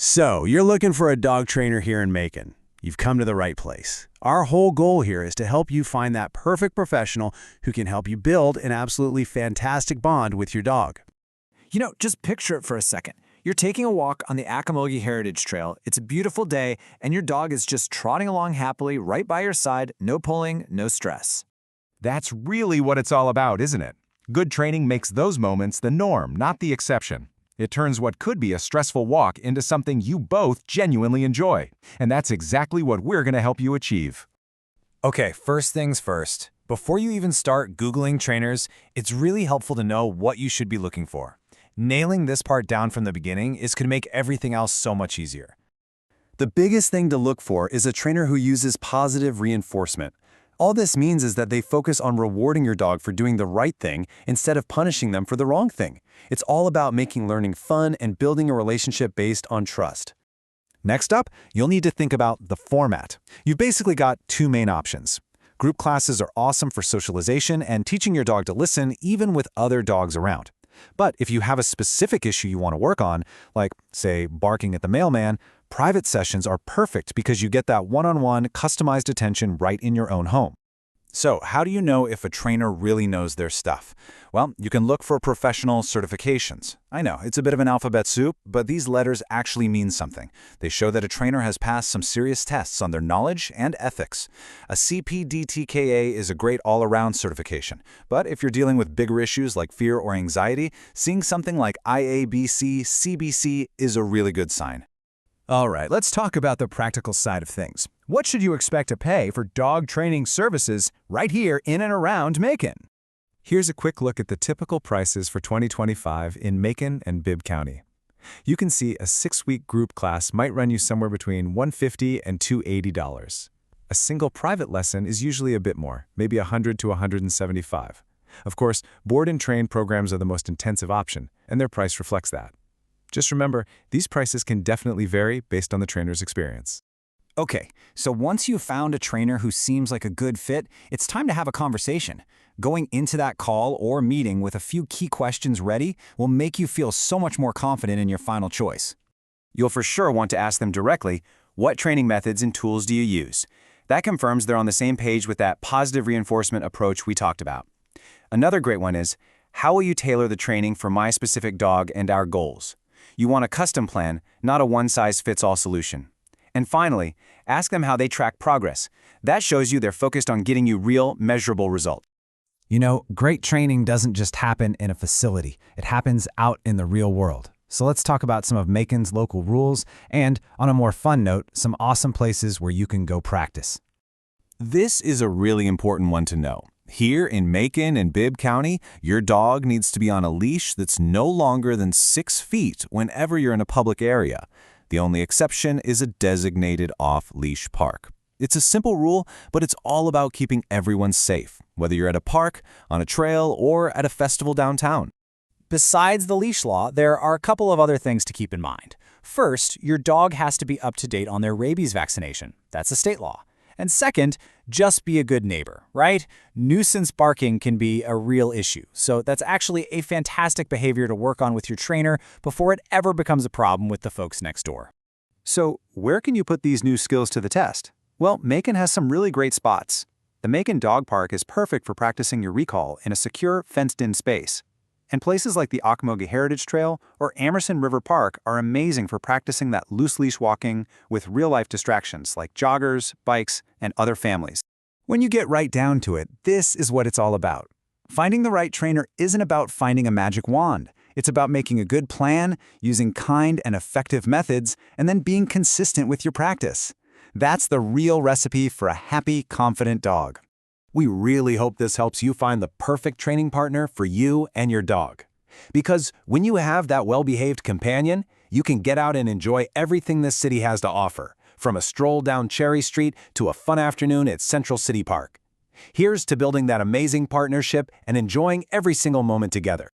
So, you're looking for a dog trainer here in Macon. You've come to the right place. Our whole goal here is to help you find that perfect professional who can help you build an absolutely fantastic bond with your dog. Just picture it for a second. You're taking a walk on the Accomogie Heritage Trail. It's a beautiful day, and your dog is just trotting along happily right by your side, no pulling, no stress. That's really what it's all about, isn't it? Good training makes those moments the norm, not the exception. It turns what could be a stressful walk into something you both genuinely enjoy. And that's exactly what we're going to help you achieve. Okay, first things first. Before you even start Googling trainers, it's really helpful to know what you should be looking for. Nailing this part down from the beginning is going to make everything else so much easier. The biggest thing to look for is a trainer who uses positive reinforcement. All this means is that they focus on rewarding your dog for doing the right thing instead of punishing them for the wrong thing. It's all about making learning fun and building a relationship based on trust. Next up, you'll need to think about the format. You've basically got two main options. Group classes are awesome for socialization and teaching your dog to listen even with other dogs around. But if you have a specific issue you want to work on, like, say, barking at the mailman, private sessions are perfect because you get that one-on-one customized attention right in your own home. So, how do you know if a trainer really knows their stuff? Well, you can look for professional certifications. I know, it's a bit of an alphabet soup, but these letters actually mean something. They show that a trainer has passed some serious tests on their knowledge and ethics. A CPDTKA is a great all-around certification, but if you're dealing with bigger issues like fear or anxiety, seeing something like IABC, CBC is a really good sign. All right, let's talk about the practical side of things. What should you expect to pay for dog training services right here in and around Macon? Here's a quick look at the typical prices for 2025 in Macon and Bibb County. You can see a 6-week group class might run you somewhere between $150 and $280. A single private lesson is usually a bit more, maybe $100 to $175. Of course, board and train programs are the most intensive option, and their price reflects that. Just remember, these prices can definitely vary based on the trainer's experience. Okay, so once you've found a trainer who seems like a good fit, it's time to have a conversation. Going into that call or meeting with a few key questions ready will make you feel so much more confident in your final choice. You'll for sure want to ask them directly, what training methods and tools do you use? That confirms they're on the same page with that positive reinforcement approach we talked about. Another great one is, how will you tailor the training for my specific dog and our goals? You want a custom plan, not a one-size-fits-all solution. And finally, ask them how they track progress. That shows you they're focused on getting you real, measurable results. Great training doesn't just happen in a facility. It happens out in the real world. So let's talk about some of Macon's local rules and, on a more fun note, some awesome places where you can go practice. This is a really important one to know. Here in Macon and Bibb County, your dog needs to be on a leash that's no longer than 6 feet whenever you're in a public area. The only exception is a designated off-leash park. It's a simple rule, but it's all about keeping everyone safe, whether you're at a park, on a trail, or at a festival downtown. Besides the leash law, there are a couple of other things to keep in mind. First, your dog has to be up to date on their rabies vaccination. That's a state law. And second, just be a good neighbor, right? Nuisance barking can be a real issue, so that's actually a fantastic behavior to work on with your trainer before it ever becomes a problem with the folks next door. So, where can you put these new skills to the test? Well, Macon has some really great spots. The Macon Dog Park is perfect for practicing your recall in a secure, fenced-in space. And places like the Accomogie Heritage Trail or Amerson River Park are amazing for practicing that loose-leash walking with real-life distractions like joggers, bikes, and other families. When you get right down to it, this is what it's all about. Finding the right trainer isn't about finding a magic wand. It's about making a good plan, using kind and effective methods, and then being consistent with your practice. That's the real recipe for a happy, confident dog. We really hope this helps you find the perfect training partner for you and your dog. Because when you have that well-behaved companion, you can get out and enjoy everything this city has to offer, from a stroll down Cherry Street to a fun afternoon at Central City Park. Here's to building that amazing partnership and enjoying every single moment together.